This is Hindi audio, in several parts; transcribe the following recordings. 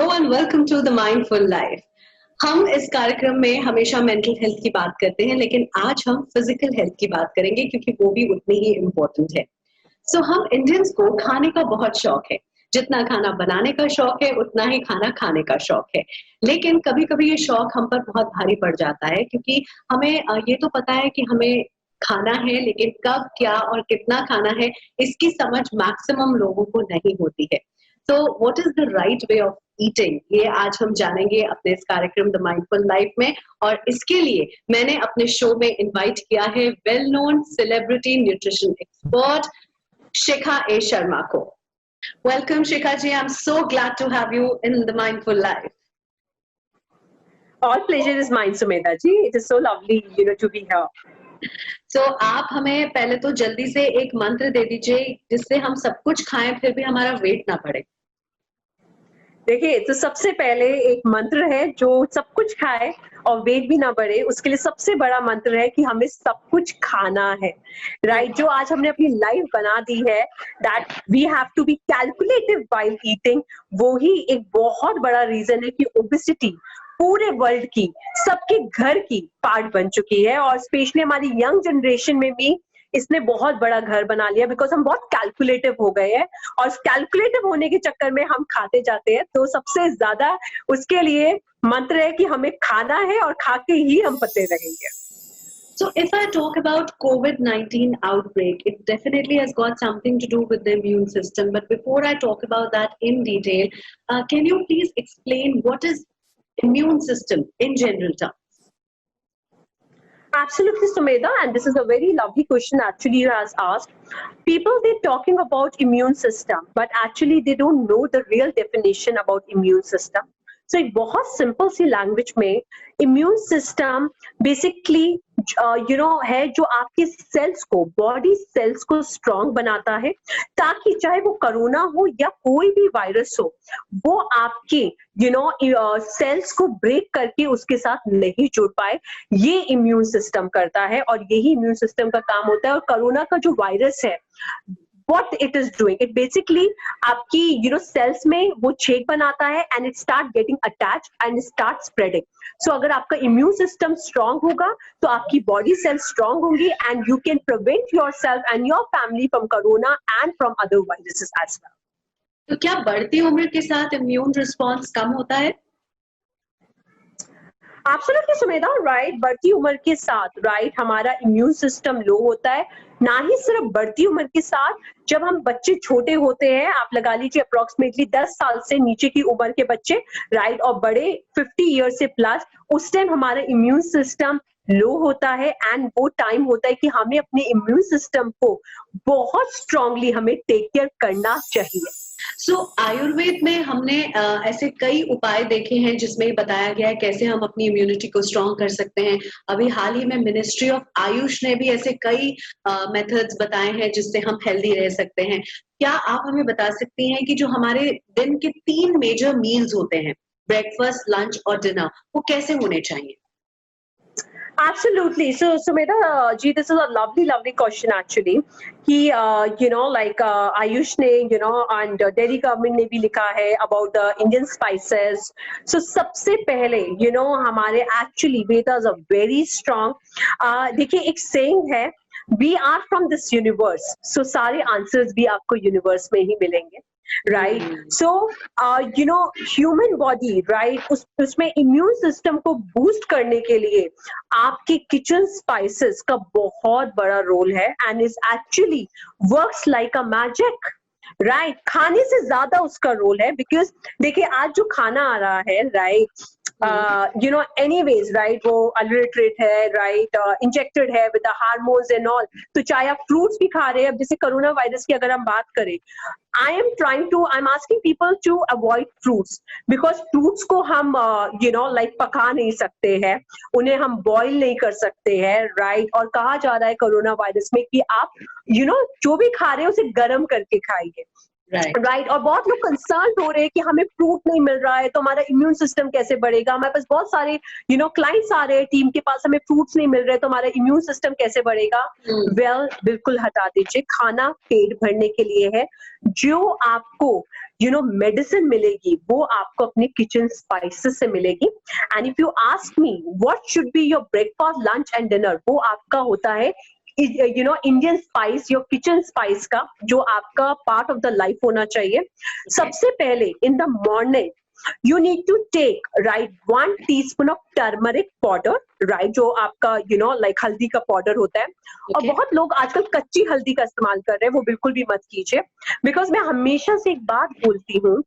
Hello and welcome to the mindful life. हम इस कार्यक्रम में हमेशा मेंटल हेल्थ की बात करते हैं, लेकिन आज हम फिजिकल हेल्थ की बात करेंगे क्योंकि वो भी उतनी ही इम्पोर्टेंट है। हम इंडियंस को खाने का बहुत शौक है। जितना खाना बनाने का शौक है उतना ही खाना खाने का शौक है। लेकिन कभी कभी ये शौक हम पर बहुत भारी पड़ जाता है क्योंकि हमें ये तो पता है कि हमें खाना है, लेकिन कब क्या और कितना खाना है इसकी समझ मैक्सिमम लोगों को नहीं होती है। So what is the right way of eating, ये आज हम जानेंगे अपने इस कार्यक्रम द माइंडफुल लाइफ में। और इसके लिए मैंने अपने शो में इनवाइट किया है well known celebrity nutrition expert Shikha A Sharma को। Welcome Shikha ji, I am so glad to have you in the mindful life. All pleasure is mine, Sumedha ji. It is so lovely, to be here. आप हमें पहले तो जल्दी से एक मंत्र दे दीजिए जिससे हम सब कुछ खाएं फिर भी हमारा वेट ना बढ़े। देखिए, तो सबसे पहले एक मंत्र है जो सब कुछ खाए और वेट भी ना बढ़े। उसके लिए सबसे बड़ा मंत्र है कि हमें सब कुछ खाना है, राइट? जो आज हमने अपनी लाइफ बना दी है, that we have to be calculative while eating, वो ही एक बहुत बड़ा रीजन है कि ओबेसिटी पूरे वर्ल्ड की, सबके घर की पार्ट बन चुकी है। और स्पेशली हमारी यंग जनरेशन में भी इसने बहुत बड़ा घर बना लिया, बिकॉज हम बहुत कैलकुलेटिव हो गए हैं और कैलकुलेटिव होने के चक्कर में हम खाते जाते हैं। तो सबसे ज्यादा उसके लिए मंत्र है कि हमें खाना है और खा के ही हम पते रहेंगे। So if I talk about COVID-19 outbreak, it definitely has got something to do with the immune system. But before I talk about that in detail, can you please explain what is immune system in general terms? Absolutely, Sumedha, and this is a very lovely question actually you has asked. People, they're talking about immune system, but actually they don't know the real definition about immune system. So एक बहुत सिंपल सी लैंग्वेज में इम्यून सिस्टम बेसिकली है जो आपके सेल्स को, बॉडी सेल्स को स्ट्रॉन्ग बनाता है, ताकि चाहे वो कोरोना हो या कोई भी वायरस हो, वो आपके सेल्स को ब्रेक करके उसके साथ नहीं जुड़ पाए। ये इम्यून सिस्टम करता है और यही इम्यून सिस्टम का काम होता है। और कोरोना का जो वायरस है, what it is doing, it basically आपकी सेल्स में वो छेद बनाता है and it start getting attached and start spreading. So अगर आपका इम्यून सिस्टम स्ट्रांग होगा तो आपकी बॉडी सेल्स स्ट्रांग होंगी and you can prevent yourself and your family from corona and from other viruses as well. तो क्या बढ़ती उम्र के साथ इम्यून रिस्पॉन्स कम होता है? Absolutely, Sumedha, right. बढ़ती उम्र के साथ, राइट, हमारा इम्यून सिस्टम लो होता है। ना ही सिर्फ बढ़ती उम्र के साथ, जब हम बच्चे छोटे होते हैं, आप लगा लीजिए अप्रोक्सीमेटली 10 साल से नीचे की उम्र के बच्चे, राइट, और बड़े 50 ईयर से प्लस, उस टाइम हमारा इम्यून सिस्टम लो होता है एंड वो टाइम होता है कि हमें अपने इम्यून सिस्टम को बहुत स्ट्रांगली हमें टेक केयर करना चाहिए। आयुर्वेद में हमने ऐसे कई उपाय देखे हैं जिसमें बताया गया है कैसे हम अपनी इम्यूनिटी को स्ट्रॉन्ग कर सकते हैं। अभी हाल ही में मिनिस्ट्री ऑफ आयुष ने भी ऐसे कई मेथड्स बताए हैं जिससे हम हेल्दी रह सकते हैं। क्या आप हमें बता सकती हैं कि जो हमारे दिन के 3 मेजर मील्स होते हैं, ब्रेकफास्ट, लंच और डिनर, वो कैसे होने चाहिए? Absolutely. So Sumedha ji, this is a lovely question actually. कि आयुष ने and Delhi government ने भी लिखा है about the Indian spices. So सबसे पहले हमारे actually Vedas are very strong. देखिए, एक saying है, we are from this universe. So सारे answers भी आपको universe में ही मिलेंगे, right? So human body, right, उसमें इम्यून सिस्टम को बूस्ट करने के लिए आपके किचन स्पाइसेस का बहुत बड़ा रोल है and is actually works like a magic, right? खाने से ज्यादा उसका रोल है, बिकॉज देखिए आज जो खाना आ रहा है, राइट, एनीवेज, राइट, वो अडल्ट्रेट है, राइट, इंजेक्टेड है with the hormones and all. तो चाहे आप फ्रूट्स भी खा रहे हैं, अब जैसे कोरोना वायरस की अगर हम बात करें, I am asking people to avoid fruits, because fruits को हम पका नहीं सकते हैं, उन्हें हम बॉईल नहीं कर सकते हैं, राइट? और कहा जा रहा है कोरोना वायरस में कि आप जो भी खा रहे हैं उसे गर्म करके खाइए, राइट और बहुत लोग कंसर्न हो रहे हैं कि हमें फ्रूट नहीं मिल रहा है तो हमारा इम्यून सिस्टम कैसे बढ़ेगा। हमारे पास बहुत सारे क्लाइंट्स आ रहे हैं टीम के पास, हमें फ्रूट्स नहीं मिल रहे तो हमारा इम्यून सिस्टम कैसे बढ़ेगा। वेल बिल्कुल हटा दीजिए, खाना पेट भरने के लिए है। जो आपको मेडिसिन मिलेगी वो आपको अपने किचन स्पाइसेस से मिलेगी। And if you ask me what should be your breakfast, lunch and dinner, वो आपका होता है Indian spice, your kitchen spice का, जो आपका पार्ट ऑफ द लाइफ होना चाहिए। सबसे पहले in the morning you need to take right 1 teaspoon of turmeric powder, right, जो आपका like हल्दी का पाउडर होता है। और बहुत लोग आजकल कच्ची हल्दी का इस्तेमाल कर रहे हैं, वो बिल्कुल भी मत कीजिए। बिकॉज मैं हमेशा से एक बात बोलती हूँ,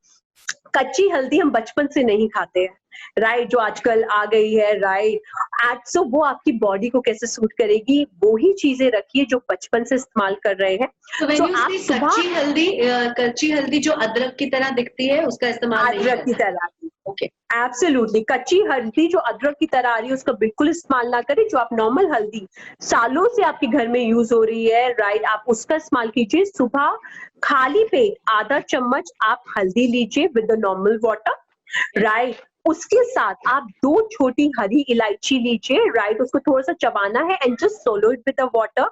कच्ची हल्दी हम बचपन से नहीं खाते हैं, राइट, जो आजकल आ गई है, राइट। सो वो आपकी बॉडी को कैसे सूट करेगी, वो ही चीजें रखिए जो बचपन से इस्तेमाल कर रहे हैं। तो आप कच्ची हल्दी जो अदरक की तरह दिखती है उसका इस्तेमाल नहीं अदरक की तरह, ओके, एब्सोल्युटली, कच्ची हल्दी जो अदरक की तरह आ रही है उसका बिल्कुल इस्तेमाल ना करें। जो आप नॉर्मल हल्दी सालों से आपके घर में यूज हो रही है, राइट, आप उसका इस्तेमाल कीजिए। सुबह खाली पेट आधा चम्मच आप हल्दी लीजिए with the normal water, right. उसके साथ आप 2 छोटी हरी इलायची लीजिए, राइट, उसको थोड़ा सा चबाना है and just solo it with the water.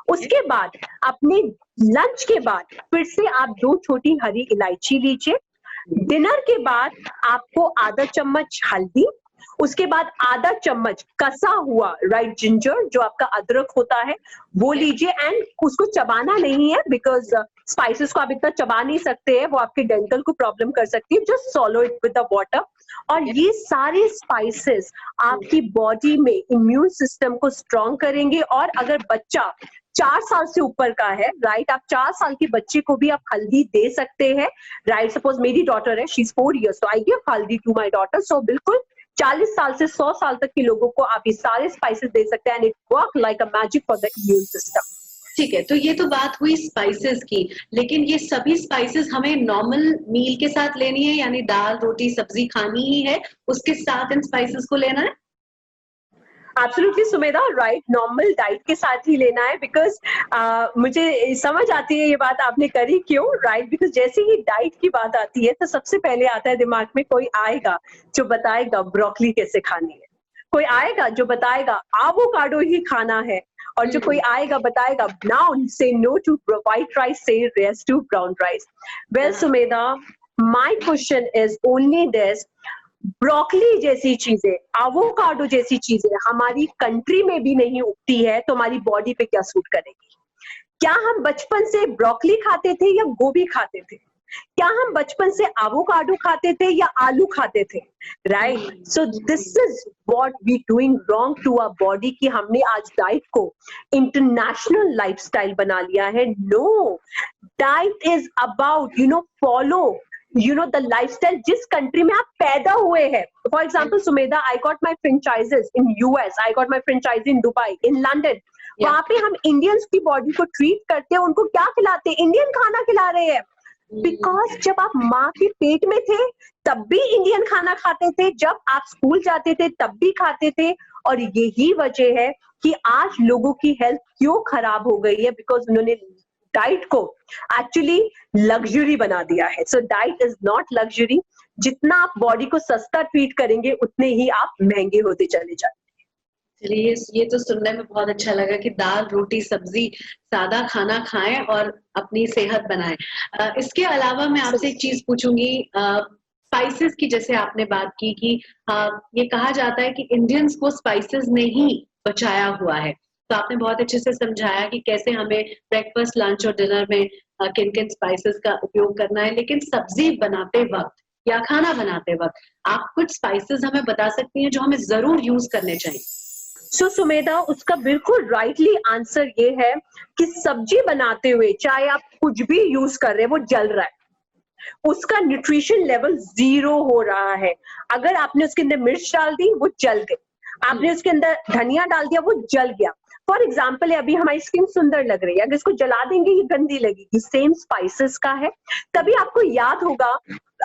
उसके बाद अपने लंच के बाद फिर से आप 2 छोटी हरी इलायची लीजिए। डिनर के बाद आपको आधा चम्मच हल्दी, उसके बाद आधा चम्मच कसा हुआ, राइट, जिंजर, जो आपका अदरक होता है, वो लीजिए। एंड उसको चबाना नहीं है बिकॉज स्पाइसेस को आप इतना चबा नहीं सकते हैं, वो आपके डेंटल को प्रॉब्लम कर सकती है। Just सॉलो it with the water. और ये सारे स्पाइसेस आपकी बॉडी में इम्यून सिस्टम को स्ट्रॉन्ग करेंगे। और अगर बच्चा 4 साल से ऊपर का है, राइट, आप 4 साल के बच्चे को भी आप हल्दी दे सकते हैं, राइट। सपोज मेरी डॉटर है, she is 4 years, so I give हल्दी टू माई डॉटर। सो बिल्कुल 40 साल से 100 साल तक के लोगों को आप ये सारे स्पाइसेस दे सकते हैं and it work like a magic for the immune system. ठीक है, तो ये तो बात हुई स्पाइसेस की, लेकिन ये सभी स्पाइसेस हमें नॉर्मल मील के साथ लेनी है, यानी दाल रोटी सब्जी खानी ही है, उसके साथ इन स्पाइसेस को लेना है? Absolutely Sumedha, right, normal diet के साथ ही लेना है। बिकॉज मुझे समझ आती है ये बात आपने करी क्यों, राइट, बिकॉज जैसे ही डाइट की बात आती है तो सबसे पहले आता है दिमाग में, कोई आएगा जो बताएगा ब्रोकली कैसे खानी है, कोई आएगा जो बताएगा एवोकाडो ही खाना है, और जो कोई आएगा बताएगा now say no to white rice, say yes to brown rice. Well Sumedha, my question is only this, broccoli जैसी चीजें, एवोकाडो जैसी चीजें हमारी कंट्री में भी नहीं उगती है, तो हमारी बॉडी पे क्या सूट करेगी? क्या हम बचपन से ब्रोकली खाते थे या गोभी खाते थे? क्या हम बचपन से एवोकाडो खाते थे या आलू खाते थे? Right, so this is what we doing wrong to our body, कि हमने आज डाइट को इंटरनेशनल लाइफस्टाइल बना लिया है। No, diet is about follow the lifestyle जिस कंट्री में आप पैदा हुए हैं। For example Sumedha, I got my franchises in US, I got my franchise in Dubai, in London. वहां पे हम इंडियंस की बॉडी को ट्रीट करते हैं, उनको क्या खिलाते हैं? इंडियन खाना खिला रहे हैं। बिकॉज जब आप माँ के पेट में थे तब भी इंडियन खाना खाते थे, जब आप स्कूल जाते थे तब भी खाते थे। और यही वजह है कि आज लोगों की हेल्थ क्यों खराब हो गई है, बिकॉज उन्होंने डाइट को एक्चुअली लग्जरी बना दिया है। So diet is not luxury. जितना आप बॉडी को सस्ता ट्रीट करेंगे उतने ही आप महंगे होते चले जाएंगे। चलिए, ये तो सुनने में बहुत अच्छा लगा कि दाल रोटी सब्जी सादा खाना खाएं और अपनी सेहत बनाएं। इसके अलावा मैं आपसे एक चीज पूछूंगी, स्पाइसेस की जैसे आपने बात की कि ये कहा जाता है कि इंडियंस को स्पाइसेस ने ही बचाया हुआ है, तो आपने बहुत अच्छे से समझाया कि कैसे हमें ब्रेकफास्ट लंच और डिनर में किन किन स्पाइसेस का उपयोग करना है। लेकिन सब्जी बनाते वक्त या खाना बनाते वक्त आप कुछ स्पाइसेस हमें बता सकती हैं जो हमें जरूर यूज करने चाहिए? सो सुमेधा, उसका बिल्कुल राइटली आंसर ये है कि सब्जी बनाते हुए चाहे आप कुछ भी यूज कर रहे हैं, वो जल रहा है, उसका न्यूट्रिशन लेवल 0 हो रहा है। अगर आपने उसके अंदर मिर्च डाल दी, वो जल गई, आपने उसके अंदर धनिया डाल दिया, वो जल गया। फॉर एग्जाम्पल, अभी हमारी स्किन सुंदर लग रही है, अगर इसको जला देंगे ये गंदी लगेगी। सेम स्पाइसेस का है। तभी आपको याद होगा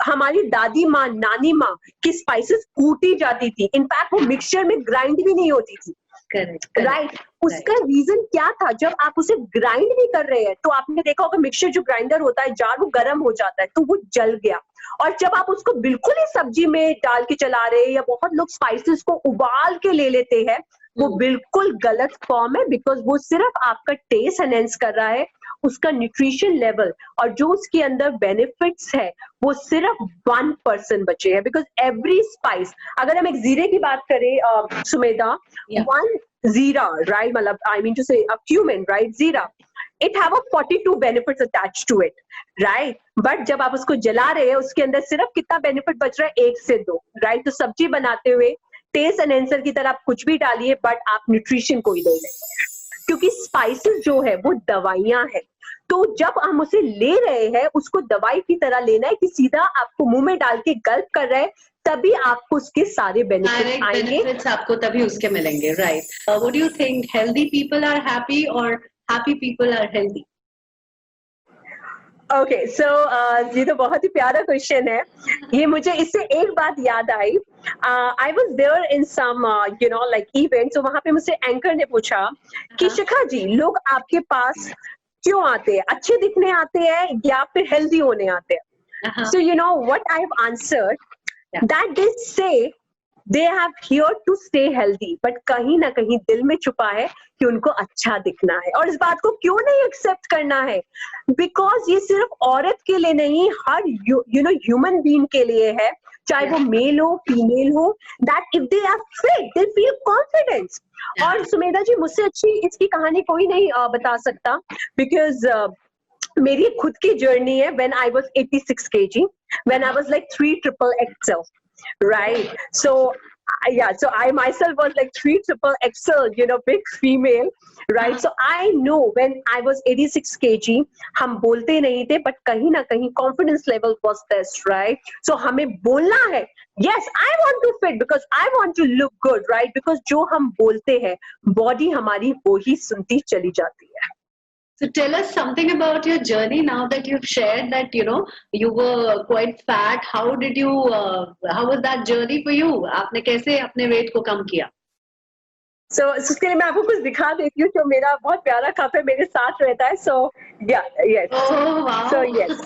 हमारी दादी माँ, नानी माँ की स्पाइसेस कूटी जाती थी, इनफैक्ट वो मिक्सचर में ग्राइंड भी नहीं होती थी, करेक्ट राइट उसका रीजन क्या था? जब आप उसे ग्राइंड नहीं कर रहे हैं तो आपने देखा होगा मिक्सचर जो ग्राइंडर होता है जार वो गर्म हो जाता है तो वो जल गया। और जब आप उसको बिल्कुल ही सब्जी में डाल के चला रहे हैं या बहुत लोग स्पाइसेस को उबाल के ले लेते हैं वो बिल्कुल गलत फॉर्म है बिकॉज वो सिर्फ आपका टेस्ट एनहेंस कर रहा है, उसका न्यूट्रिशन लेवल और जो उसके अंदर बेनिफिट्स है वो सिर्फ 1% बचे हैं। बिकॉज एवरी स्पाइस, अगर हम एक जीरे की बात करें सुमेधा, वन जीरा राइट, मतलब आई मीन टू से अ क्यूमिन राइट, जीरा it have a 42 benefits attached to it, right? But जब आप उसको जला रहे हैं उसके अंदर सिर्फ कितना बेनिफिट बच रहा है? 1 से 2, राइट? तो सब्जी बनाते हुए टेस्ट एनहेंसर की तरह आप कुछ भी डालिए बट आप न्यूट्रिशन को ही ले रहे हैं क्योंकि स्पाइसेस जो है वो दवाइयां हैं। तो जब हम उसे ले रहे हैं उसको दवाई की तरह लेना है कि सीधा आपको मुंह में डाल के गल्प कर रहे हैं तभी आपको उसके सारे बेनिफिट्स आएंगे, बेनिफिट्स आपको तभी उसके मिलेंगे, right? What do you think, healthy people are happy और happy people are healthy? Okay so ये तो बहुत ही प्यारा क्वेश्चन है। ये मुझे इससे एक बात याद आई, I was there in some you know like event, तो वहां पे मुझसे एंकर ने पूछा कि शिखा जी लोग आपके पास क्यों आते हैं, अच्छे दिखने आते हैं या फिर हेल्दी होने आते हैं? So you know what I have answered that they say they have here to stay healthy, but कहीं ना कहीं दिल में छुपा है कि उनको अच्छा दिखना है। और इस बात को क्यों नहीं एक्सेप्ट करना है? बिकॉज ये सिर्फ औरत के लिए नहीं, हर यू नो ह्यूमन बीइंग के लिए है, चाहे वो मेल हो फीमेल हो, that if they are fit they feel confidence. और सुमेधा जी मुझसे अच्छी इसकी कहानी कोई नहीं बता सकता बिकॉज मेरी खुद की जर्नी है। When I was 86 kg, when I was like 3XXL, right? So yeah, so I myself was like 3XXL, you know, big female, right? So I know when I was 86 kg, हम बोलते नहीं थे but कहीं ना कहीं confidence level was this, right? So हमें बोलना है, yes I want to fit because I want to look good, right? Because जो हम बोलते हैं body हमारी वो ही सुनती चली जाती है। So tell us something about your journey now that you've shared that, you know, you were quite fat. How did you, how was that journey for you? आपने कैसे अपने weight को कम किया? So उसके लिए मैं आपको कुछ दिखा देती हूँ जो मेरा बहुत प्यारा कप है, मेरे साथ रहता है। So yeah, yes. Oh wow. So yes.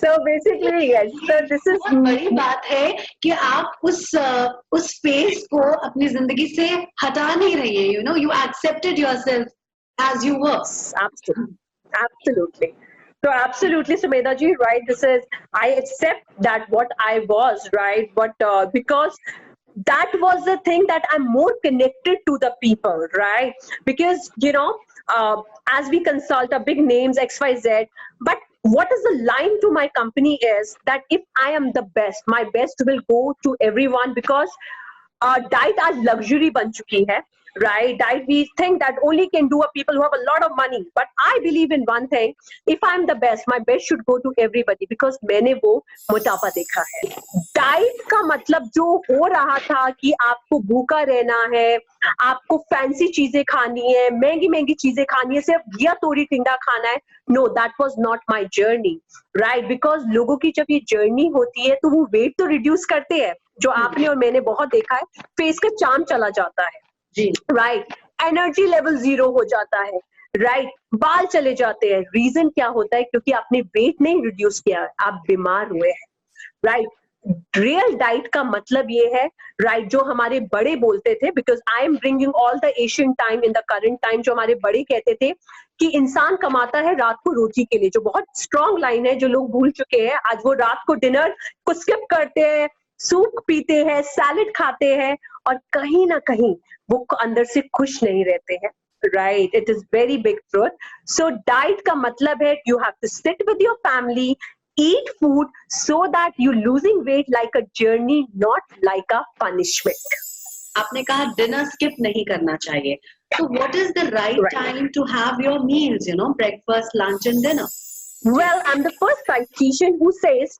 So basically yes. So this is बड़ी बात है कि आप उस फेस को अपनी जिंदगी से हटा नहीं रही है, you know, you accepted yourself as you were. Absolutely. So absolutely, Sumedha ji, right? This is, I accept that what I was, right? But because that was the thing that I'm more connected to the people, right? Because, you know, as we consult our big names, XYZ, but what is the line to my company is that if I am the best, my best will go to everyone because diet आज luxury बन चुकी है, right? Diet we think that only can do a people who have a lot of money, but I believe in one thing, if I'm the best, my best should go to everybody because मैंने वो मोटापा देखा है। डाइट का मतलब जो हो रहा था कि आपको भूखा रहना है, आपको फैंसी चीजें खानी है, महंगी महंगी चीजें खानी है, सिर्फ घिया तोरी टिंडा खाना है, know that was not my journey, right? Because लोगों की जब ये जर्नी होती है तो वो वेट तो रिड्यूस करते हैं, जो आपने और मैंने बहुत देखा है, फेस का चार्म चला जाता है, राइट? एनर्जी लेवल 0 हो जाता है, राइट? बाल चले जाते हैं। रीजन क्या होता है? क्योंकि आपने वेट नहीं रिड्यूस किया, आप बीमार हुए हैं, राइट? रियल डाइट का मतलब ये है, राइट, जो हमारे बड़े बोलते थे, because I am bringing all the Asian time in the current time, जो हमारे बड़े कहते थे कि इंसान कमाता है रात को रोटी के लिए, जो बहुत स्ट्रॉन्ग लाइन है जो लोग भूल चुके हैं। आज वो रात को डिनर को स्किप करते हैं, सूप पीते हैं, सैलेड खाते हैं और कहीं ना कहीं वो अंदर से खुश नहीं रहते हैं, right? It is very big truth. So diet का मतलब है you have to sit with your family, eat food so that you losing weight like a journey, not like a punishment. आपने कहा डिनर स्किप नहीं करना चाहिए, तो what is the right time to have your meals, you know, breakfast, lunch and dinner? Well, I'm the first dietitian who says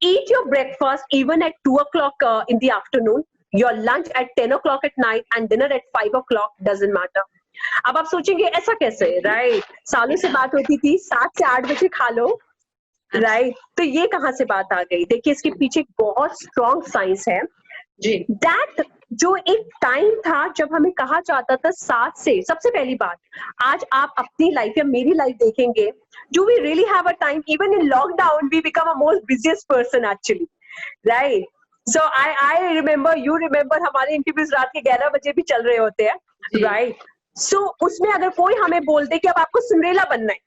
eat your breakfast even at 2 o'clock in the afternoon, your lunch at 10 o'clock at night and dinner at 5 o'clock, doesn't matter. अब आप सोचेंगे ऐसा कैसे, राइट? सालों से बात होती थी 7 से 8 बजे खा लो, राइट? तो ये कहां से बात आ गई? देखिए इसके पीछे बहुत स्ट्रॉन्ग साइंस है। दैट जो एक टाइम था जब हमें कहा जाता था 7 से, सबसे पहली बात, आज आप अपनी लाइफ या मेरी लाइफ देखेंगे, do we really have a time? Even in lockdown, we become a most busiest person actually, right? So I remember, you remember, हमारे इंटरव्यूज रात के 11 बजे भी चल रहे होते हैं, right? So उसमें अगर कोई हमें बोल दे कि अब आपको सिंड्रेला बनना है,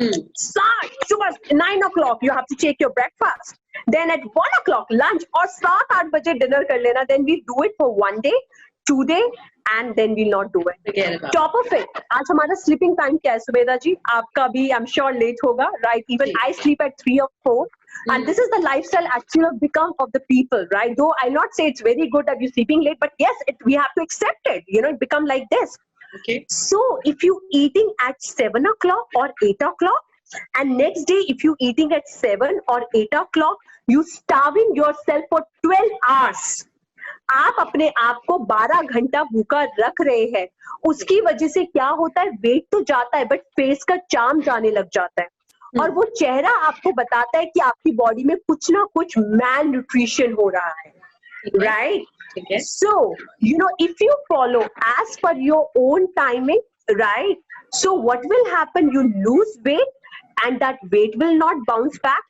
सुबह 9 o'clock you have to take your breakfast, then at 1 o'clock lunch, और 7-8 बजे डिनर कर लेना, then we do it for 1 day, 2 day, and then we'll not do it. Top of it, आज हमारा sleeping time क्या है सुबेदा जी? आपका भी I'm sure late होगा, right? Even I sleep at 3 or 4. And this is the lifestyle actually become of the people, right? Though I'll not say it's very good that you're sleeping late, but yes, we have to accept it. You know, it become like this. Okay. So if you eating at 7 o'clock or 8 o'clock, and next day if you eating at 7 or 8 o'clock, you starving yourself for 12 hours. आप अपने आप को 12 घंटा भूखा रख रहे हैं. उसकी वजह से क्या होता है, वेट तो जाता है बट फेस का चार्म जाने लग जाता है, और वो चेहरा आपको बताता है कि आपकी बॉडी में कुछ ना कुछ मैल न्यूट्रिशन हो रहा है, right? So, you know, if you follow as per your own timing, right? So what will happen? You lose weight and that weight will not bounce back,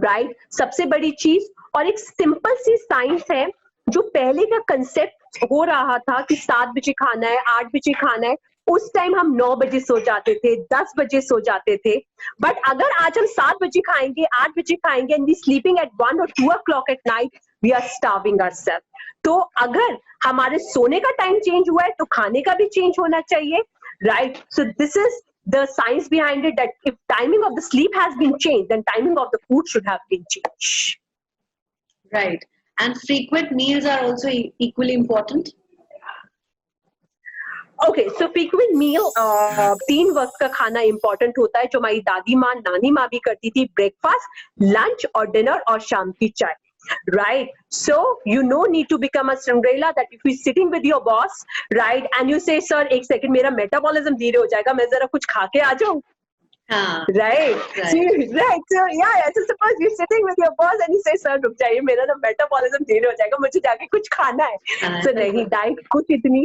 right? सबसे बड़ी चीज, और एक सिंपल सी साइंस है, जो पहले का कंसेप्ट हो रहा था कि 7 बजे खाना है, 8 बजे खाना है, उस टाइम हम 9 बजे सो जाते थे, 10 बजे सो जाते थे. बट अगर आज हम 7 बजे खाएंगे, 8 बजे खाएंगे, and we sleeping at 1 or 2 o'clock at night, we are starving ourselves. तो अगर हमारे सोने का टाइम चेंज हुआ है तो खाने का भी चेंज होना चाहिए, right? So this is the science behind it, that if timing of the sleep has been changed, then timing of the food should have been changed. Right. And frequent meals are also equally important. Okay, so frequent meal, 3 वक्त का खाना important होता है, जो हमारी दादी माँ, नानी माँ भी करती थी. ब्रेकफास्ट, लंच और डिनर और शाम की चाय. Right, so you no need to become a Cinderella that if you're sitting with your boss, right, and you say, sir, एक second, मेरा metabolism धीरे हो जाएगा, मैं जरा कुछ खा के आ जाऊँ. Right. So yeah. So suppose you're sitting with your boss and you say, sir, रुक जाइए, मेरा ना metabolism धीरे हो जाएगा, मुझे जाके कुछ खाना है. So नहीं, diet कुछ इतनी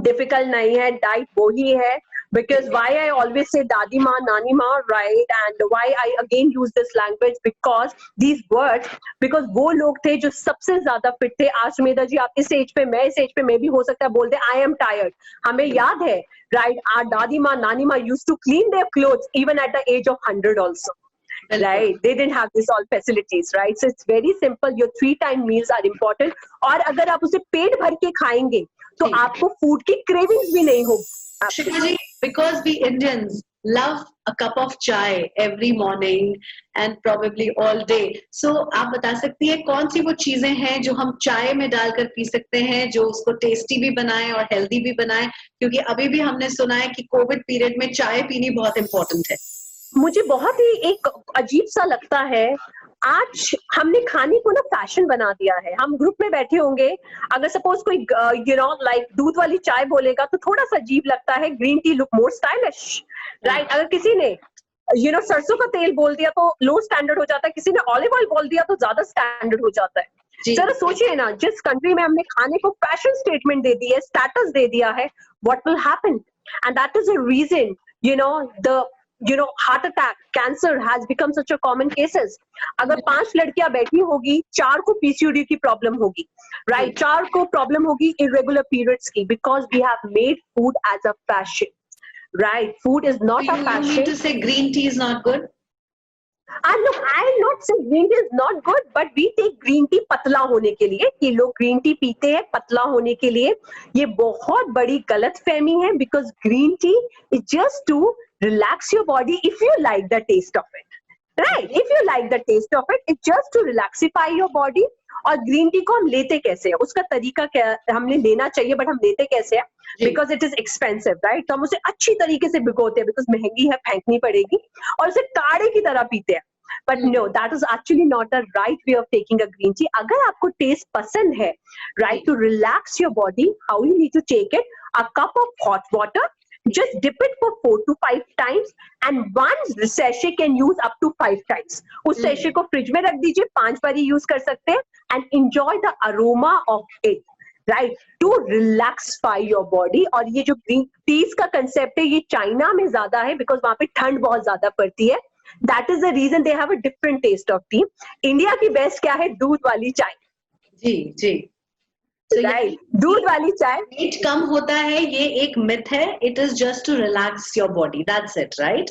difficult नहीं है, diet वो ही है. Because why I always say Dadi Ma, Nani Ma, right? And why I again use this language, because these words, because वो लोग थे जो सबसे ज्यादा फिट थे. आज सुमेधा जी, आप इस एज पे, मैं इस एज पे, मैं भी हो सकता है बोल दे I am tired. हमें याद है, right? Our Dadi Ma, Nani Ma used to clean their clothes even at the age of 100 also. Right? They didn't have this all facilities, right? So it's very simple. Your 3-time meals are important. और अगर आप उसे पेट भर के खाएंगे, तो आपको फूड की क्रेविंग्स भी नहीं होगी. Shikha ji, because we Indians love a cup of chai every morning and probably all day. So आप बता सकती है कौन सी वो चीजें हैं जो हम चाय में डालकर पी सकते हैं, जो उसको टेस्टी भी बनाए और हेल्दी भी बनाए? क्योंकि अभी भी हमने सुना है कि कोविड पीरियड में चाय पीनी बहुत इंपॉर्टेंट है. मुझे बहुत ही एक अजीब सा लगता है, आज हमने खाने को ना फैशन बना दिया है. हम ग्रुप में बैठे होंगे, अगर सपोज कोई यू नो लाइक दूध वाली चाय बोलेगा तो थोड़ा सा अजीब लगता है. Green tea look more stylish, right? अगर किसी ने यू नो सरसों का तेल बोल दिया तो लो स्टैंडर्ड हो जाता है, किसी ने ऑलिव ऑयल बोल दिया तो ज्यादा स्टैंडर्ड हो जाता है. जरा सोचिए ना, जिस कंट्री में हमने खाने को फैशन स्टेटमेंट दे दी है, स्टेटस दे दिया है, what will happen? And that is a reason, you know, the heart attack, cancer has become such a common cases. अगर 5 लड़कियां बैठी होगी, 4 को PCOD की प्रॉब्लम होगी, right? 4 को प्रॉब्लम होगी irregular periods की, because we have made food as a fashion, right? Food is not a fashion. You mean to say green tea is not good? Look, I'll not say green tea is not good, but we take green tea पतला होने के लिए, कि लोग green tea पीते हैं पतला होने के लिए. ये बहुत बड़ी गलतफहमी है, because green tea is just to relax your body if you like the taste of it, right? If you like the taste of it, it's just to relaxify your body. और ग्रीन टी को हम लेते कैसे हैं, उसका तरीका क्या हमने लेना चाहिए, बट हम लेते कैसे हैं? Because it is expensive, right? तो हम उसे अच्छी तरीके से भिगोते हैं, बिकॉज महंगी है, फेंकनी पड़ेगी, और उसे काढ़े की तरह पीते हैं. But no, that is actually not the right way of taking a green tea. अगर आपको टेस्ट पसंद है, right, to relax your body, how you need to take it? A cup of hot water, just dip it for 4 to 5 times, and one sachet can use up to 5 times. उस sachet को फ्रिज में रख दीजिए, 5 बार ही यूज कर सकते हैं, and enjoy the aroma of it. Right, to relaxify your body. और ये जो ग्रीन टीज का कंसेप्ट है, ये चाइना में ज्यादा है बिकॉज वहां पे ठंड बहुत ज्यादा पड़ती है। That is the reason they have a different taste of tea. India की बेस्ट क्या है? दूध वाली चाय। जी जी। राइट, दूध वाली चाय। वेट कम होता है, ये एक मिथ है। It is just to relax your body, that's it, right?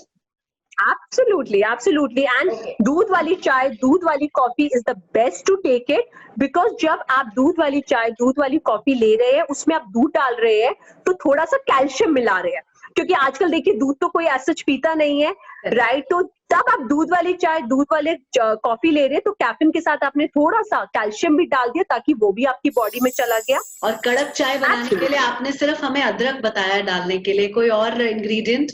Absolutely, absolutely. And दूध वाली चाय, दूध वाली coffee is the best to take it because जब आप दूध वाली चाय, दूध वाली कॉफी ले रहे हैं, उसमें आप दूध डाल रहे हैं तो थोड़ा सा कैल्शियम मिला रहे हैं, क्योंकि आजकल देखिए दूध तो कोई ऐसा पीता नहीं है, राइट? तो तब आप दूध वाली चाय, दूध वाले कॉफी ले रहे हैं तो कैफीन के साथ आपने थोड़ा सा कैल्शियम भी डाल दिया ताकि वो भी आपकी बॉडी में चला गया। और कड़क चाय बनाने के लिए आपने सिर्फ हमें अदरक बताया डालने के लिए, कोई और इंग्रेडिएंट?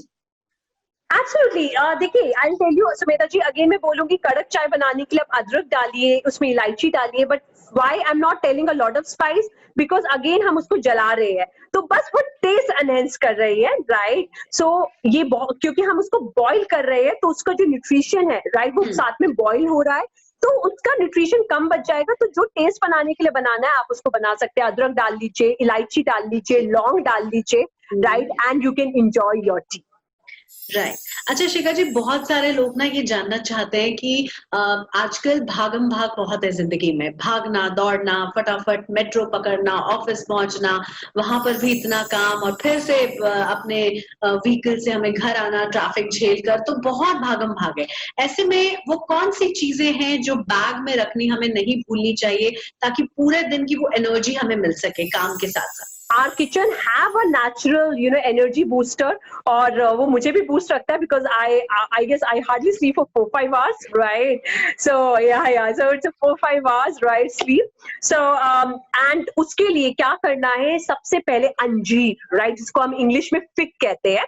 Absolutely. देखिए, I'll tell you, Sumedha ji, again मैं बोलूंगी कड़क चाय बनाने के लिए आप अदरक डालिए, उसमें इलायची डालिए, but why I'm not telling a lot of spice? Because again हम उसको जला रहे हैं, तो बस वो टेस्ट एनहेंस कर रही है, राइट? सो ये क्योंकि हम उसको बॉईल कर रहे हैं तो उसका जो न्यूट्रिशन है, राइट, वो साथ में बॉईल हो रहा है, तो उसका न्यूट्रिशन कम बच जाएगा। तो जो टेस्ट बनाने के लिए बनाना है आप उसको बना सकते हैं। अदरक डाल लीजिए, इलायची डाल लीजिए, लौंग डाल लीजिए, right, and you can enjoy your T. Right. अच्छा शिखा जी, बहुत सारे लोग ना ये जानना चाहते हैं कि आजकल भागम भाग बहुत है जिंदगी में, भागना दौड़ना, फटाफट मेट्रो पकड़ना, ऑफिस पहुंचना, वहां पर भी इतना काम, और फिर से अपने व्हीकल से हमें घर आना ट्रैफिक झेल कर, तो बहुत भागम भाग है। ऐसे में वो कौन सी चीजें हैं जो बैग में रखनी हमें नहीं भूलनी चाहिए ताकि पूरे दिन की वो एनर्जी हमें मिल सके काम के साथ साथ? Our kitchen have a natural, energy booster, और वो मुझे भी boost रखता है because I guess I hardly sleep for 4-5 hours, right? So yeah, so it's a 4-5 hours, right, sleep. So and उसके लिए क्या करना है? सबसे पहले अंजीर, right, जिसको हम इंग्लिश में फिग कहते हैं,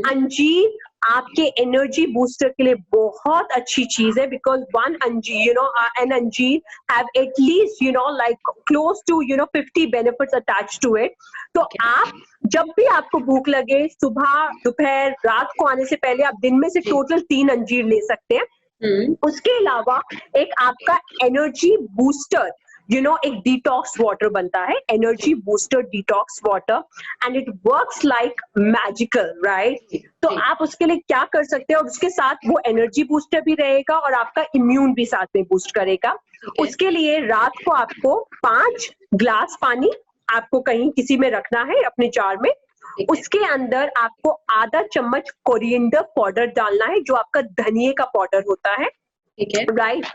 अंजीर आपके एनर्जी बूस्टर के लिए बहुत अच्छी चीज है, बिकॉज वन अंजीर, an अंजीर have at least, like close to 50 benefits attached to it. तो आप जब भी आपको भूख लगे, सुबह, दोपहर, रात को आने से पहले आप दिन में से टोटल 3 अंजीर ले सकते हैं। उसके अलावा एक आपका एनर्जी बूस्टर, एक डिटॉक्स वाटर बनता है, energy booster detox water, and it works like magical, right? तो आप उसके लिए क्या कर सकते हैं, और उसके साथ वो एनर्जी बूस्टर भी रहेगा और आपका इम्यून भी साथ में बूस्ट करेगा। उसके लिए रात को आपको 5 ग्लास पानी आपको कहीं किसी में रखना है अपने जार में, उसके अंदर आपको आधा चम्मच कोरिएंडर पाउडर डालना है, जो आपका धनिए का पाउडर होता है, ठीक है, राइट?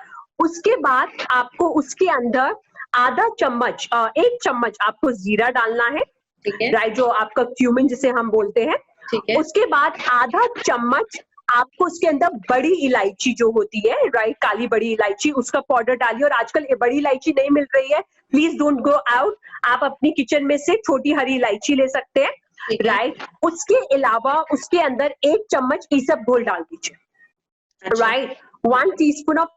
उसके बाद आपको उसके अंदर आधा चम्मच, 1 चम्मच आपको जीरा डालना है, राइट, जो आपका क्यूमिन जिसे हम बोलते हैं। उसके बाद आधा चम्मच आपको उसके अंदर बड़ी इलायची जो होती है, राइट, काली बड़ी इलायची, उसका पाउडर डालिए। और आजकल बड़ी इलायची नहीं मिल रही है, प्लीज डोंट गो आउट, आप अपनी किचन में से छोटी हरी इलायची ले सकते हैं, राइट? उसके अलावा उसके अंदर 1 चम्मच ईसबगोल डाल दीजिए, राइट? 1 टीस्पून ऑफ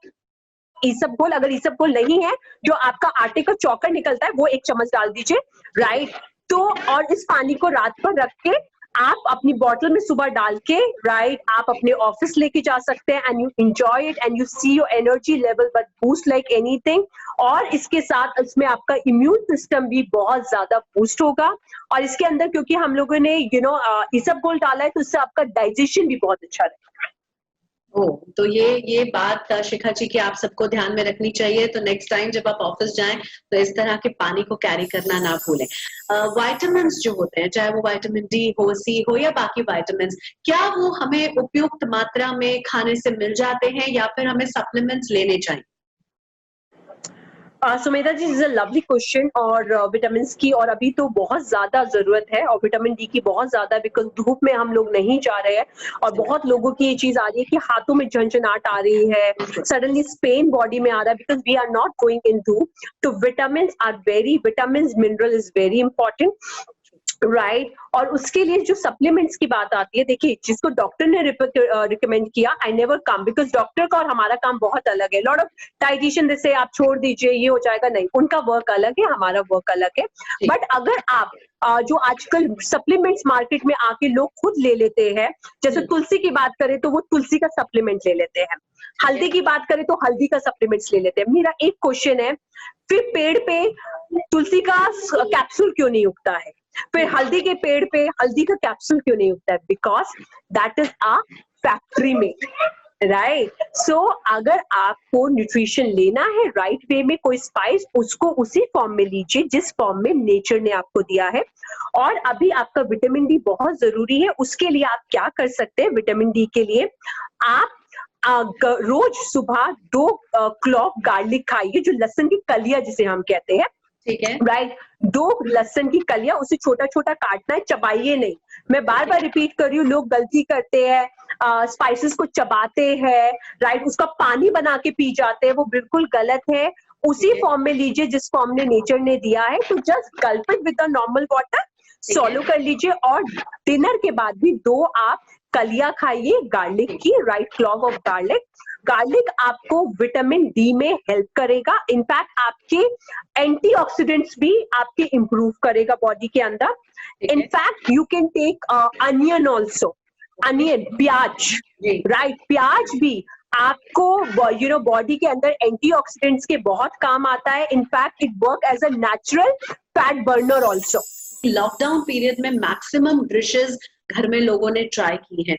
ईसबगोल, अगर ईसबगोल नहीं है, जो आपका आटे का चौकर निकलता है, वो 1 चम्मच डाल दीजिए, राइट? तो और इस पानी को रात पर रख के आप अपनी बॉटल में सुबह डाल के, राइट, आप अपने ऑफिस लेके जा सकते हैं, and you enjoy it and you see your energy level but boost like anything. और इसके साथ इसमें आपका इम्यून सिस्टम भी बहुत ज्यादा बूस्ट होगा, और इसके अंदर क्योंकि हम लोगों ने ईसबगोल डाला है, तो इससे आपका डाइजेशन भी बहुत अच्छा रहेगा। तो ये बात शिखा जी की आप सबको ध्यान में रखनी चाहिए। तो नेक्स्ट टाइम जब आप ऑफिस जाएं तो इस तरह के पानी को कैरी करना ना भूलें। विटामिन्स जो होते हैं, चाहे वो विटामिन डी हो, सी हो या बाकी विटामिन्स, क्या वो हमें उपयुक्त मात्रा में खाने से मिल जाते हैं या फिर हमें सप्लीमेंट्स लेने चाहिए? सुमेधा जी, इज अ लवली क्वेश्चन। और विटामिन की और अभी तो बहुत ज्यादा जरूरत है, और विटामिन डी की बहुत ज्यादा, बिकॉज धूप में हम लोग नहीं जा रहे हैं, और बहुत लोगों की ये चीज आ रही है कि हाथों में झंझनाहट आ रही है, सडनली पेन बॉडी में आ रहा है, because we are not going in धूप। तो vitamin mineral is very important. Right और उसके लिए जो सप्लीमेंट्स की बात आती है, देखिए जिसको डॉक्टर ने रिकमेंड किया, I never come, because doctor का और हमारा काम बहुत अलग है. लॉट ऑफ डाइटिशियन जैसे आप छोड़ दीजिए ये हो जाएगा, नहीं, उनका वर्क अलग है, हमारा वर्क अलग है. बट अगर आप जो आजकल सप्लीमेंट्स मार्केट में आके लोग खुद ले लेते हैं, जैसे तुलसी की बात करें तो वो तुलसी का सप्लीमेंट ले लेते हैं, हल्दी की बात करें तो हल्दी का सप्लीमेंट्स ले लेते हैं. मेरा एक क्वेश्चन है, फिर पेड़ पे तुलसी का कैप्सूल क्यों नहीं उगता है, फिर हल्दी के पेड़ पे हल्दी का कैप्सूल क्यों नहीं उगता है? Because that is a factory made, right. So अगर आपको न्यूट्रिशन लेना है राइट वे में, कोई स्पाइस उसको उसी फॉर्म में लीजिए जिस फॉर्म में नेचर ने आपको दिया है. और अभी आपका विटामिन डी बहुत जरूरी है. उसके लिए आप क्या कर सकते हैं? विटामिन डी के लिए आप रोज सुबह 2 क्लॉव गार्लिक खाइए, जो लहसुन की कलियां जिसे हम कहते हैं, ठीक है, राइट. 2 लहसुन की कलियां, उसे छोटा छोटा काटना है, चबाइए नहीं. मैं बार बार रिपीट कर रही हूँ, लोग गलती करते हैं, स्पाइसेस को चबाते हैं, राइट, उसका पानी बना के पी जाते हैं, वो बिल्कुल गलत है. उसी फॉर्म में लीजिए जिस फॉर्म में नेचर ने दिया है. तो just Gulp it with normal water, सॉलो कर लीजिए. और डिनर के बाद भी 2 आप कलियां खाइए गार्लिक की, right, clove of garlic. Garlic आपको विटामिन डी में हेल्प करेगा. इनफैक्ट आपके एंटीऑक्सीडेंट्स भी आपके इंप्रूव करेगा बॉडी के अंदर. In fact you can take onion also, onion, प्याज, राइट, प्याज भी आपको बॉडी के अंदर एंटीऑक्सीडेंट्स के बहुत काम आता है. In fact it work as a natural fat burner also. Lockdown period में मैक्सिमम डिशेस घर में लोगों ने ट्राई की हैं.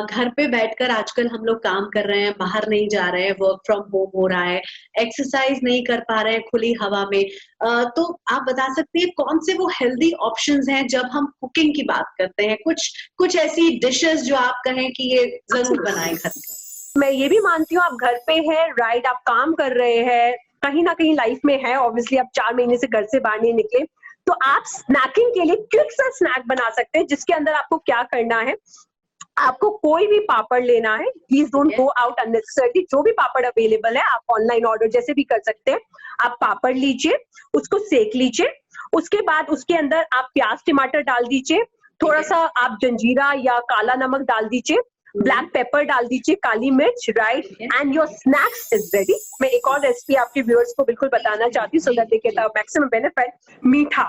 घर पे बैठकर आजकल हम लोग काम कर रहे हैं, बाहर नहीं जा रहे हैं, वर्क फ्रॉम होम हो रहा है, एक्सरसाइज नहीं कर पा रहे हैं खुली हवा में. तो आप बता सकती हैं कौन से वो हेल्दी ऑप्शंस हैं जब हम कुकिंग की बात करते हैं? कुछ ऐसी डिशेस जो आप कहें कि ये जरूर बनाएं घर में. मैं ये भी मानती हूँ आप घर पे हैं, राइट, आप काम कर रहे हैं, कहीं ना कहीं लाइफ में है, ऑब्वियसली आप 4 महीने से घर से बाहर नहीं निकले, तो आप स्नैकिंग के लिए क्विक सा स्नैक बना सकते हैं, जिसके अंदर आपको क्या करना है, आपको कोई भी पापड़ लेना है. Please don't go out unnecessarily. जो भी पापड़ अवेलेबल है आप ऑनलाइन ऑर्डर जैसे भी कर सकते हैं. आप पापड़ लीजिए, उसको सेक लीजिए, उसके बाद उसके अंदर आप प्याज टमाटर डाल दीजिए, थोड़ा सा आप जंजीरा या काला नमक डाल दीजिए, ब्लैक पेपर डाल दीजिए, काली मिर्च, right, and your snacks is ready. मैं एक और रेसिपी आपके व्यूअर्स को बिल्कुल बताना चाहती हूँ, so that they get the maximum benefit. मीठा,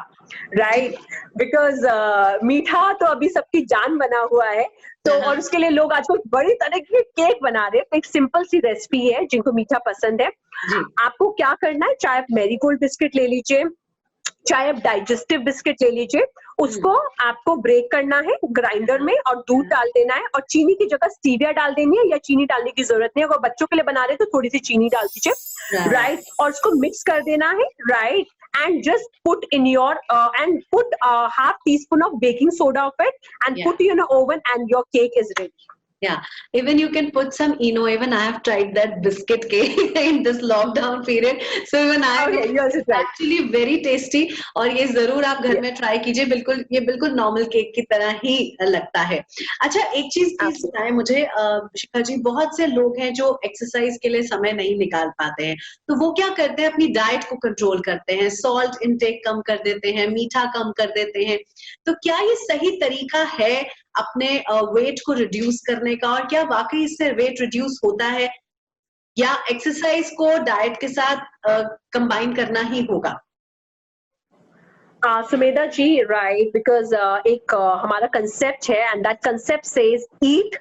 राइट, बिकॉज मीठा तो अभी सबकी जान बना हुआ है. तो और उसके लिए लोग आजकल बड़ी तरह के केक बना रहे हैं. एक सिंपल सी रेसिपी है जिनको मीठा पसंद है. आपको क्या करना है, चाहे आप मैरीगोल्ड बिस्किट ले लीजिए, चाहे आप डाइजेस्टिव बिस्किट ले लीजिए, उसको आपको ब्रेक करना है ग्राइंडर में और दूध डाल देना है, और चीनी की जगह स्टीविया डाल देनी है, या चीनी डालने की जरूरत नहीं है. अगर बच्चों के लिए बना रहे हैं तो थोड़ी सी चीनी डाल दीजिए, राइट, और उसको मिक्स कर देना है, right, and just put in your and put half teaspoon of baking soda of it and put in the oven, and your cake is ready. Yeah, even you can put some ENO. Even I have tried that biscuit cake in this lockdown period. So even I it's actually very tasty. और ये जरूर आप घर में ट्राई कीजिए. बिल्कुल ये बिल्कुल नॉर्मल केक की तरह ही लगता है. अच्छा, एक चीज प्लीज बताएं मुझे शिखा जी, बहुत से लोग हैं जो एक्सरसाइज के लिए समय नहीं निकाल पाते हैं, तो वो क्या करते हैं, अपनी डाइट को कंट्रोल करते हैं, सॉल्ट इनटेक कम कर देते हैं, मीठा कम कर देते हैं. तो क्या ये सही तरीका है अपने वेट को रिड्यूस करने का, और क्या वाकई इससे वेट रिड्यूस होता है, या एक्सरसाइज को डाइट के साथ कंबाइन करना ही होगा? सुमेधा जी, राइट, बिकॉज एक हमारा कंसेप्ट है, and that concept says eat,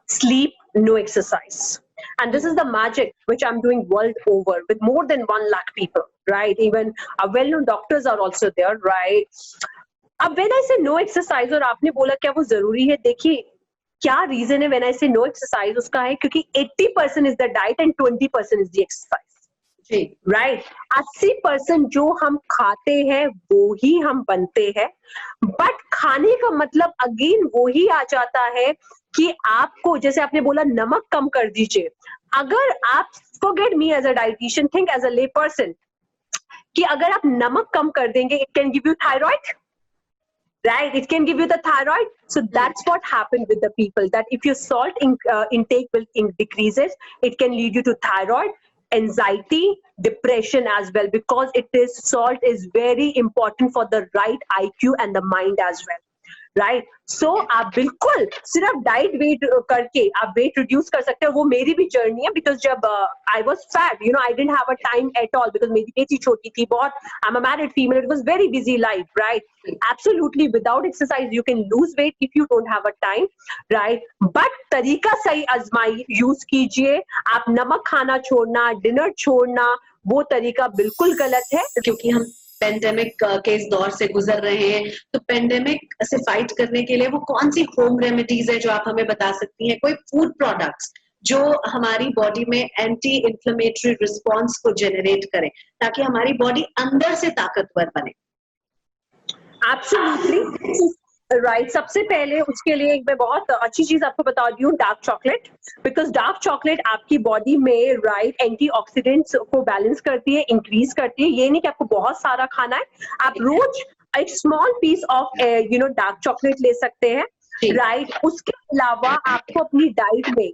sleep, no exercise. And this is the magic which I'm doing world over with more than 1 lakh people, right? Even well-known doctors are also there, right? अब when I say no exercise, और आपने बोला क्या वो जरूरी है, देखिए क्या रीजन है when I say no exercise, उसका है क्योंकि 80% is the diet and 20% is the exercise. Right, 80% जो हम खाते हैं वो ही हम बनते हैं. बट खाने का मतलब अगेन वो ही आ जाता है कि आपको, जैसे आपने बोला नमक कम कर दीजिए. अगर आप, forget me as a dietitian, think as a lay person, कि अगर आप नमक कम कर देंगे, it can give you thyroid, right? It can give you the thyroid. So that's what happened with the people, that if your salt intake will decreases, it can lead you to thyroid. anxiety, depression as well, because salt is very important for the right IQ and the mind as well. Right so आप बिल्कुल सिर्फ डाइट वेट करके आप वेट रिड्यूस कर सकते हो. वो मेरी भी जर्नी है, बिकॉज जब I was fat, you know, I didn't have a time at all, because मेरी बेटी छोटी थी बहुत. I am a married female, it was very busy life, right. Absolutely without exercise you can lose weight if you don't have a time, right. But तरीका सही आजमाई, यूज कीजिए. आप नमक खाना छोड़ना, डिनर छोड़ना, वो तरीका बिल्कुल गलत है. क्योंकि हम पेंडेमिक के इस दौर से गुजर रहे हैं, तो पेंडेमिक से फाइट करने के लिए वो कौन सी होम रेमेडीज है जो आप हमें बता सकती हैं? कोई फूड प्रोडक्ट्स जो हमारी बॉडी में एंटी इन्फ्लेमेटरी रिस्पॉन्स को जनरेट करें, ताकि हमारी बॉडी अंदर से ताकतवर बने. Absolutely right. सबसे पहले उसके लिए एक मैं बहुत अच्छी चीज आपको बता दी हूँ, dark chocolate. Because dark chocolate आपकी बॉडी में राइट एंटीऑक्सीडेंट्स को बैलेंस करती है, इंक्रीज करती है. ये नहीं कि आपको बहुत सारा खाना है, आप रोज एक small piece of you know dark chocolate ले सकते हैं, राइट. उसके अलावा आपको अपनी डाइट में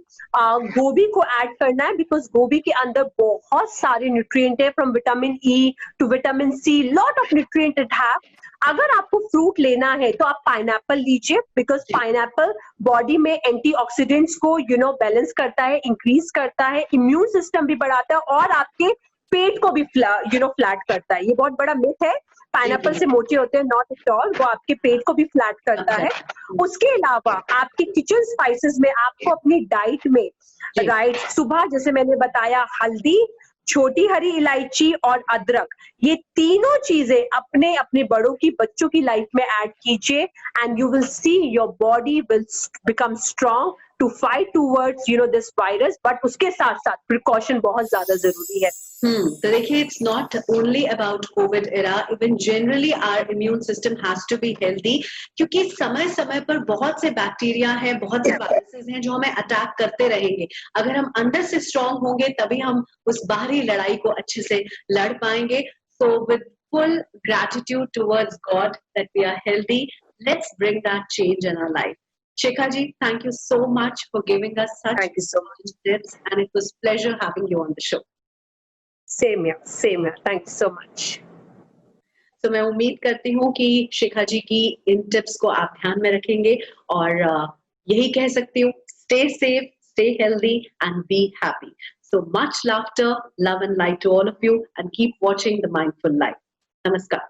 गोभी को ऐड करना है, बिकॉज गोभी के अंदर बहुत सारे न्यूट्रिएंट है, from vitamin E to vitamin C, lot of nutrient it have. अगर आपको फ्रूट लेना है तो आप पाइनएप्पल लीजिए, बिकॉज पाइनएप्पल बॉडी में एंटीऑक्सीडेंट्स को यू नो बैलेंस करता है, इंक्रीज करता है, इम्यून सिस्टम भी बढ़ाता है, और आपके पेट को भी यू नो फ्लैट करता है. ये बहुत बड़ा मिथ है, पाइनएप्पल से मोटे होते हैं, नॉट एट ऑल. वो आपके पेट को भी फ्लैट करता है. उसके अलावा आपके किचन स्पाइसेस में आपको अपनी डाइट में राइट सुबह जैसे मैंने बताया, हल्दी, छोटी हरी इलायची और अदरक, ये तीनों चीजें अपने अपने बड़ों की, बच्चों की लाइफ में ऐड कीजिए, and you will see your body will become strong to fight towards you know this virus. But उसके साथ साथ प्रिकॉशन बहुत ज्यादा जरूरी है. तो देखिए, it's not only about covid era, even generally our immune system has to be healthy, क्योंकि समय समय पर बहुत से बैक्टीरिया है, बहुत से वायरसेस हैं जो हमें अटैक करते रहेंगे. अगर हम अंदर से स्ट्रांग होंगे तभी हम उस बाहरी लड़ाई को अच्छे से लड़ पाएंगे. So with full gratitude towards God that we are healthy, let's bring that change in our life. Shikha ji, thank you so much for giving us such tips, and it was pleasure having you on the show. Same here. Thank you so much. तो मैं उम्मीद करती हूँ कि शिखा जी की इन टिप्स को आप ध्यान में रखेंगे, और यही कह सकती हूँ, stay safe, stay healthy and be happy. So much laughter, love and light to all of you, and keep watching The Mindful Life. Namaskar.